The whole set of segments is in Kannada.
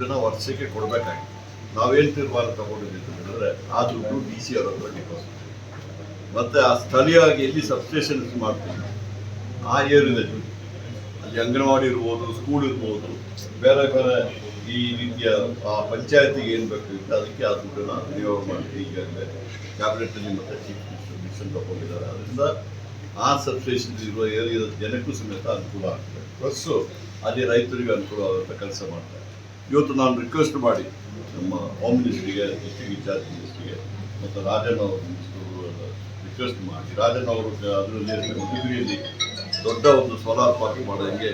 ದುಡ್ಡನ್ನು ವರ್ಷಕ್ಕೆ ಕೊಡಬೇಕಾಗಿದೆ. ನಾವೇನು ತೀರ್ಮಾನ ತಗೊಂಡಿದ್ದೀವಿ ಅಂದರೆ ಆ ದುಡ್ಡು DC ಅವರ ಹತ್ರ ಡಿಪಾಸಿಟ್ ಮತ್ತು ಆ ಸ್ಥಳೀಯವಾಗಿ ಎಲ್ಲಿ ಸಬ್ಸ್ಟೇಷನ್ಸ್ ಮಾಡ್ತೀವಿ ಆ ಏರಿಯಾದಲ್ಲಿ ಅಲ್ಲಿ ಅಂಗನವಾಡಿ ಇರ್ಬೋದು, ಸ್ಕೂಲ್ ಇರ್ಬೋದು, ಬೇರೆ ಬೇರೆ ಈ ರೀತಿಯ ಆ ಪಂಚಾಯತಿಗೆ ಏನು ಬೇಕಾಗುತ್ತೆ ಅದಕ್ಕೆ ಆ ದುಡ್ಡನ್ನು ವಿನಿಯೋಗ ಮಾಡ್ತೀವಿ. ಈಗಾಗಲೇ ಕ್ಯಾಬಿನೆಟಲ್ಲಿ ಮತ್ತು ಚೀಫ್ ಮಿನಿಸ್ಟರ್ ಡಿಸಿಷನ್ ತಗೊಂಡಿದ್ದಾರೆ. ಅದರಿಂದ ಆ ಸಬ್ಸ್ಟೇಷನ್ ಇರುವ ಏರಿಯಾದ ಜನಕ್ಕೂ ಸಮೇತ ಅನುಕೂಲ ಆಗ್ತದೆ, ಪ್ಲಸ್ಸು ಅಲ್ಲಿ ರೈತರಿಗೆ ಅನುಕೂಲ ಆಗುವಂಥ ಕೆಲಸ ಮಾಡ್ತಾರೆ. ಇವತ್ತು ನಾನು ರಿಕ್ವೆಸ್ಟ್ ಮಾಡಿ ನಮ್ಮ ಹೋಮ್ ಮಿನಿಸ್ಟ್ರಿಗೆ, ಡಿಸ್ಟ್ರಿಕ್ಟ್ ಇನ್ಚಾರ್ಜ್ ಮಿನಿಸ್ಟ್ರಿಗೆ ಮತ್ತು ರಾಜಣ್ಣ ಅವರು ಮಿನಿಸ್ಟ್ರು ರಿಕ್ವೆಸ್ಟ್ ಮಾಡಿ, ರಾಜಣ್ಣ ಅವರು ಅದರಲ್ಲಿ ಮಧುಗಿರಿಯಲ್ಲಿ ದೊಡ್ಡ ಒಂದು ಸೋಲಾರ್ ಪಾರ್ಕ್ ಮಾಡೋಂಗೆ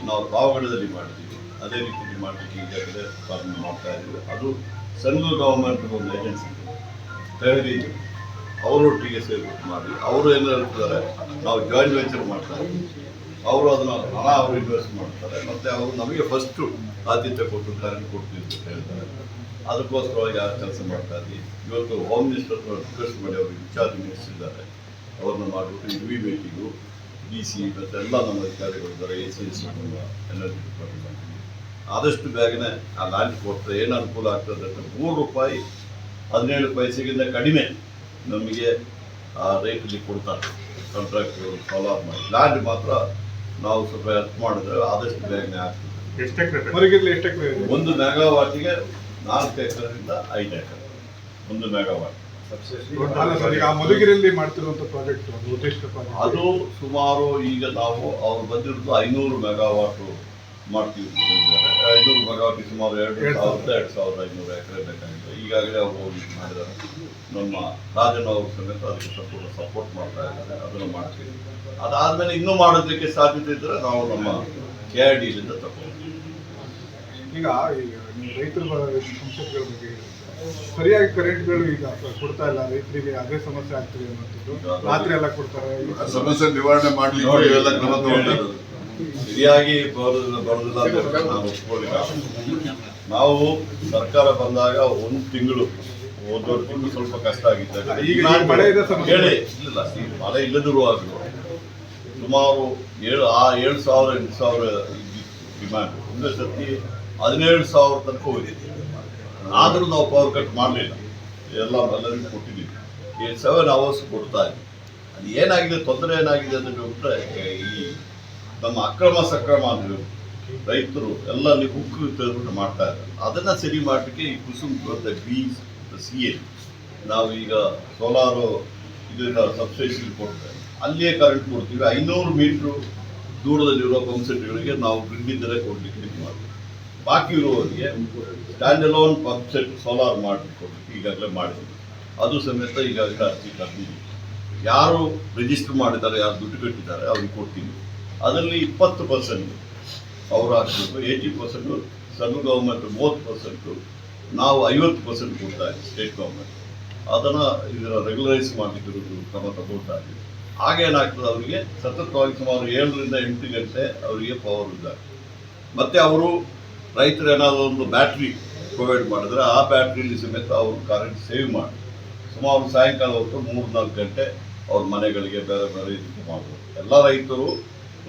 ನಾವು ಪಾವಗಡದಲ್ಲಿ ಮಾಡಿದ್ದೀವಿ. ಅದೇ ರೀತಿಯಲ್ಲಿ ಮಾಡಲಿಕ್ಕೆ ಈಗಾಗಲೇ ಪ್ರಾರಂಭ ಮಾಡ್ತಾ ಇದ್ದೀವಿ. ಅದು ಸೆಂಟ್ರಲ್ ಗೌರ್ಮೆಂಟ್ ಒಂದು ಏಜೆನ್ಸಿ ತೆಹರಿ ಅವರೊಟ್ಟಿಗೆ ಸೇರ್ಬಿಟ್ಟು ಮಾಡಿ ಅವರು ಏನು ಹೇಳ್ತಿದ್ದಾರೆ, ನಾವು ಜಾಯಿಂಟ್ ವೆಂಚರ್ ಮಾಡ್ತಾ ಇದ್ದೀವಿ. ಅವರು ಅದನ್ನು ಹಣ ಅವರು ಇನ್ವೆಸ್ಟ್ ಮಾಡ್ತಾರೆ ಮತ್ತು ಅವರು ನಮಗೆ ಫಸ್ಟು ಆದ್ಯತೆ ಕೊಟ್ಟು ಕರೆಂಟ್ ಕೊಡ್ತೀವಿ ಅಂತ ಹೇಳ್ತಾರೆ. ಅದಕ್ಕೋಸ್ಕರವಾಗಿ ಆ ಕೆಲಸ ಮಾಡ್ತಾ ಇದ್ದೀವಿ. ಇವತ್ತು ಹೋಮ್ ಮಿನಿಸ್ಟರ್ ರಿಕ್ವೆಸ್ಟ್ ಮಾಡಿ ಅವರು ಇನ್ಚಾರ್ಜ್ ಮಿನಿಸ್ಟರ್ ಇದ್ದಾರೆ, ಅವ್ರನ್ನ ಮಾಡಿಬಿಟ್ಟು UV ಮೀಟಿಂಗು DC ಮತ್ತು ಎಲ್ಲ ನಮ್ಮ ಅಧಿಕಾರಿಗಳಿದ್ದಾರೆ, ACS ಎನರ್ಜಿ ಡಿಪಾರ್ಟ್ಮೆಂಟ್ ಆದಷ್ಟು ಬೇಗನೆ ಆ ಲ್ಯಾಂಡ್ ಕೊಟ್ಟರೆ ಏನು ಅನುಕೂಲ ಆಗ್ತದೆ ಅಂತ ₹3.17 ಕಡಿಮೆ ನಮಗೆ ಆ ರೇಟಲ್ಲಿ ಕೊಡ್ತಾರೆ ಕಾಂಟ್ರಾಕ್ಟ್ಗಳು ಸೋಲಾರ್ ಮಾಡಿ. ಲ್ಯಾಂಡ್ ಮಾತ್ರ ನಾವು ಸ್ವಲ್ಪ ಹೆಲ್ಪ್ ಮಾಡಿದ್ರೆ ಆದಷ್ಟು ಬೇಗನೆ ಆಗ್ತದೆ. ಒಂದು ಮೆಗಾವಾಟಿಗೆ 4 ಎಕರೆಯಿಂದ 5 ಎಕರೆ 1 ಮೆಗಾವಾಟ್. ಮಧುಗಿರಿಯಲ್ಲಿ ಮಾಡ್ತಿರುವಂತ ಪ್ರಾಜೆಕ್ಟ್ ಅದು ಸುಮಾರು ಈಗ ನಾವು ಅವ್ರು ಬಂದಿರೋದು 500 ಮೆಗಾವಾಟ್ ಮಾಡ್ತೀವಿ. 500 ಮೆಗಾವಾಟ್ ಸುಮಾರು 2,500 ಎಕರೆ ಬೇಕಾಗಿದೆ. ಈಗಾಗಲೇ ಅವರು ಹೋಗಿ ಮಾಡಿದ್ದಾರೆ. ನಮ್ಮ ರಾಜಣ್ಣ ಅವರು ಸಮೇತ ಅದಕ್ಕೆ ಸಪೋರ್ಟ್ ಮಾಡ್ತಾ ಇದ್ದಾರೆ. ಅದನ್ನು ಮಾಡ್ತೀವಿ. ಅದಾದಮೇಲೆ ಇನ್ನೂ ಮಾಡೋದಕ್ಕೆ ಸಾಧ್ಯತೆ ಇದ್ದರೆ ನಾವು ನಮ್ಮ KIDಯಿಂದ ತಗೊಳ್ತೀವಿ. ಈಗ ರೈತರ ಸಂಸತ್ಗಳ ಬಗ್ಗೆ ಸರಿಯಾಗಿ ಕರೆಂಟ್ಗಳು ಈಗ ಕೊಡ್ತಾ ಇಲ್ಲ, ರೈತರಿಗೆ ಅದೇ ಸಮಸ್ಯೆ ಆಗ್ತದೆ ಅನ್ನೋದು. ರಾತ್ರಿ ಎಲ್ಲ ಕೊಡ್ತಾರೆ, ಸಮಸ್ಯೆ ನಿವಾರಣೆ ಮಾಡಲಿಕ್ಕೆ ಎಲ್ಲ ಕ್ರಮ ತಗೊಂಡಿದ್ದಾರೆ. ಸರಿಯಾಗಿ ಬರೋದಿಲ್ಲ ಅಂತ ನಾವು ಒಪ್ಕೊಳ್ಳಿಕ್ಕೆ. ನಾವು ಸರ್ಕಾರ ಬಂದಾಗ 1 ತಿಂಗಳು ಹೋದೋರು ತಿಂಗಳು ಸ್ವಲ್ಪ ಕಷ್ಟ ಆಗಿತ್ತು. ಈಗ ಮಳೆ ಇದೆ ಸಮಸ್ಯೆ ಹೇಳಿ ಇಲ್ಲ, ಮಳೆ ಇಲ್ಲದಿರುವಾಗಲೂ ಸುಮಾರು 7,000-8,000 ಡಿಮ್ಯಾಂಡ್ ಒಂದೇ ಸರ್ತಿ 17,000 ತನಕ ಹೋಗಿದೆ. ಆದರೂ ನಾವು ಪವರ್ ಕಟ್ ಮಾಡಲಿಲ್ಲ, ಎಲ್ಲರಿಗೂ ಕೊಟ್ಟಿದ್ದೀವಿ. 7 ಅವರ್ಸ್ ಕೊಡ್ತಾ ಇದ್ದೀವಿ. ಅದು ಏನಾಗಿದೆ, ತೊಂದರೆ ಏನಾಗಿದೆ ಅಂತ ಬಿಟ್ಟರೆ ಈ ನಮ್ಮ ಅಕ್ರಮ ಸಕ್ರಮ ಅಂದರೆ ರೈತರು ಎಲ್ಲ ಹುಕ್ಕು ತೆಗೆದುಬಿಟ್ಟು ಮಾಡ್ತಾ ಇದ್ದಾರೆ. ಅದನ್ನು ಸರಿ ಮಾಡಲಿಕ್ಕೆ ಈ ಕುಸುಮ್ ಮತ್ತು BCA ನಾವು ಈಗ ಸೋಲಾರು ಇದರಿಂದ ಸಬ್ಸ್ಟೇಷನ್ ಕೊಡ್ತೇವೆ, ಅಲ್ಲಿಯೇ ಕರೆಂಟ್ ಕೊಡ್ತೀವಿ. 500 ಮೀಟ್ರು ದೂರದಲ್ಲಿರುವ ಪಂಪ್ ಸೆಟ್ಗಳಿಗೆ ನಾವು ಗ್ರಿಡ್ಡಿಂದಲೇ ಕೊಡಲಿಕ್ಕೆ ಇದು ಮಾಡ್ತೀವಿ. ಬಾಕಿ ಇರುವವರಿಗೆ stand alone pump set solar ಮಾಡಿಕೊಡ್ಲಿಕ್ಕೆ ಈಗಾಗಲೇ ಮಾಡಿದ್ದೀವಿ. ಅದು ಸಮೇತ ಈಗಾಗಲೇ ಅರ್ಜಿ ಕರೆದಿದ್ದೀವಿ. ಯಾರು ರಿಜಿಸ್ಟರ್ ಮಾಡಿದ್ದಾರೆ, ಯಾರು ದುಡ್ಡು ಕಟ್ಟಿದ್ದಾರೆ ಅವ್ರಿಗೆ ಕೊಡ್ತೀವಿ. ಅದರಲ್ಲಿ 20% ಅವರು ಹಾಕಬೇಕು, 80% ಸೆಂಟ್ರಲ್ ಗೌರ್ಮೆಂಟ್, 30% ನಾವು 50% ಕೊಡ್ತಾ ಇದ್ದೀವಿ ಸ್ಟೇಟ್ ಗೌರ್ಮೆಂಟ್. ಅದನ್ನು ಇದರ ರೆಗ್ಯುಲರೈಸ್ ಮಾಡಲಿಕ್ಕೆ ಕ್ರಮ ತಗೊಳ್ತಾ ಇದ್ದೀವಿ. ಆಗೇನಾಗ್ತದೆ, ಅವರಿಗೆ ಸತತವಾಗಿ ಸುಮಾರು 7ರಿಂದ 8 ಗಂಟೆ ಅವರಿಗೆ ಪವರ್ ಇದ್ದಾರೆ. ಮತ್ತು ಅವರು ರೈತರು ಏನಾದರೂ ಒಂದು ಬ್ಯಾಟ್ರಿ ಪ್ರೊವೈಡ್ ಮಾಡಿದ್ರೆ ಆ ಬ್ಯಾಟ್ರಿಯಲ್ಲಿ ಸಮೇತ ಅವರು ಕರೆಂಟ್ ಸೇವ್ ಮಾಡಿ ಸುಮಾರು ಸಾಯಂಕಾಲ ಹೊತ್ತು 3-4 ಗಂಟೆ ಅವ್ರ ಮನೆಗಳಿಗೆ ಬೇರೆ ಬೇರೆ ರೀತಿ ಮಾಡ್ಬೋದು. ಎಲ್ಲ ರೈತರು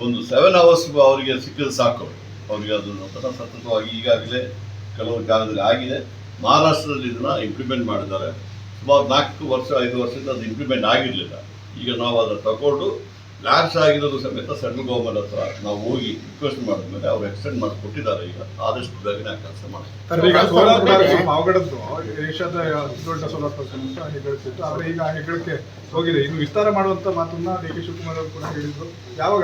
ಒಂದು 7 ಅವರ್ಸ್ ಅವರಿಗೆ ಸಿಕ್ಕಿದ್ರೆ ಸಾಕು. ಅವರಿಗೆ ಅದನ್ನು ಸತತವಾಗಿ ಈಗಾಗಲೇ ಕೆಲವು ಜಾಗದಲ್ಲಿ ಆಗಿದೆ. ಮಹಾರಾಷ್ಟ್ರದಲ್ಲಿ ಇದನ್ನು ಇಂಪ್ಲಿಮೆಂಟ್ ಮಾಡಿದ್ದಾರೆ. ಸುಮಾರು 4-5 ವರ್ಷದಿಂದ ಅದು ಇಂಪ್ಲಿಮೆಂಟ್ ಆಗಿರಲಿಲ್ಲ. ಈಗ ನಾವು ಅದನ್ನು ತಗೊಂಡು ಲ್ಯಾಬ್ಸ್ ಆಗಿರೋದು ಸಮೇತ ಸೆಂಟ್ರಲ್ ಗೌರ್ಮೆಂಟ್ ಹತ್ರ ನಾವು ಹೋಗಿ ರಿಕ್ವೆಸ್ಟ್ ಮಾಡಿದ್ಮೇಲೆ ಅವ್ರು ಎಕ್ಸ್ಟೆಂಡ್ ಮಾಡಿ ಕೊಟ್ಟಿದ್ದಾರೆ. ಈಗ ಆದಷ್ಟು ಬೇಗನೆ ಕೆಲಸ ಮಾಡ್ತಾರೆ. ಏಷ್ಯಾದ ದೊಡ್ಡ ಸೋಲಾರ್ ಪರ್ಸನ್ ಅಂತ ಹೆಗ್ಗಳಿಸಿತ್ತು, ಆದರೆ ಈಗ ಆ ಹೆಗ್ಗಳಿಕೆ ಹೋಗಿದೆ. ಇನ್ನು ವಿಸ್ತಾರ ಮಾಡುವಂತ ಮಾತನ್ನ DK ಶಿವಕುಮಾರ್ ಅವರು ಕೂಡ ಹೇಳಿದ್ರು. ಯಾವಾಗ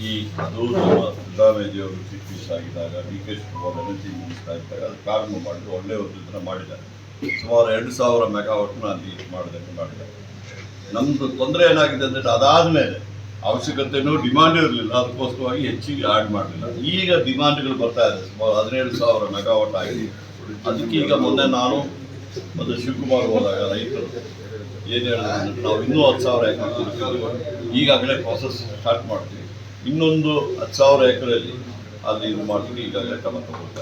ಈ ಅದು ನಮ್ಮ ಸಿದ್ದರಾಮಯ್ಯಜಿಯವರು ಚೀಫ್ ಮಿನಿಸ್ಟರ್ ಆಗಿದ್ದಾಗ DK ಶಿವಕುಮಾರ್ ಎನರ್ಜಿ ಮಿನಿಸ್ಟರ್ ಆಗಿದ್ದಾಗ ಅದು ಪ್ರಾರಂಭ ಮಾಡಿದ್ರು. ಒಳ್ಳೆಯ ಒಂದು ಇದನ್ನು ಮಾಡಿದ್ದಾರೆ. ಸುಮಾರು 2,000 ಮೆಗಾವಾಟ್ನ ಅಲ್ಲಿ ಮಾಡಿದ್ದಾರೆ. ನಮ್ಮದು ತೊಂದರೆ ಏನಾಗಿದೆ ಅಂದರೆ ಅದಾದಮೇಲೆ ಅವಶ್ಯಕತೆಯೂ ಡಿಮಾಂಡ್ ಇರಲಿಲ್ಲ, ಅದಕ್ಕೋಸ್ಕರವಾಗಿ ಹೆಚ್ಚಿಗೆ ಆ್ಯಡ್ ಮಾಡಲಿಲ್ಲ. ಈಗ ಡಿಮಾಂಡ್ಗಳು ಬರ್ತಾ ಇದೆ. ಸುಮಾರು 17,000 ಮೆಗಾವಾಟ್ ಆಗಿದೆ. ಅದಕ್ಕೆ ಈಗ ಮೊನ್ನೆ ನಾನು ಮತ್ತು ಶಿವಕುಮಾರ್ ಹೋದಾಗ ರೈತರು ಏನು ಹೇಳಿದ್ರು, ನಾವು ಇನ್ನೂ 10,000 ಎಕರೆ ಕೊಡ್ತೀವಿ, ಈಗಾಗಲೇ ಪ್ರಾಸೆಸ್ ಸ್ಟಾರ್ಟ್ ಮಾಡ್ತೀವಿ, ಇನ್ನೊಂದು 10,000 ಎಕರೆಯಲ್ಲಿ ಅಲ್ಲಿ ಇದು ಮಾಡ್ತೀವಿ, ಈಗಾಗಲೇ ಕ್ರಮ ತಗೊಳ್ತಾರೆ.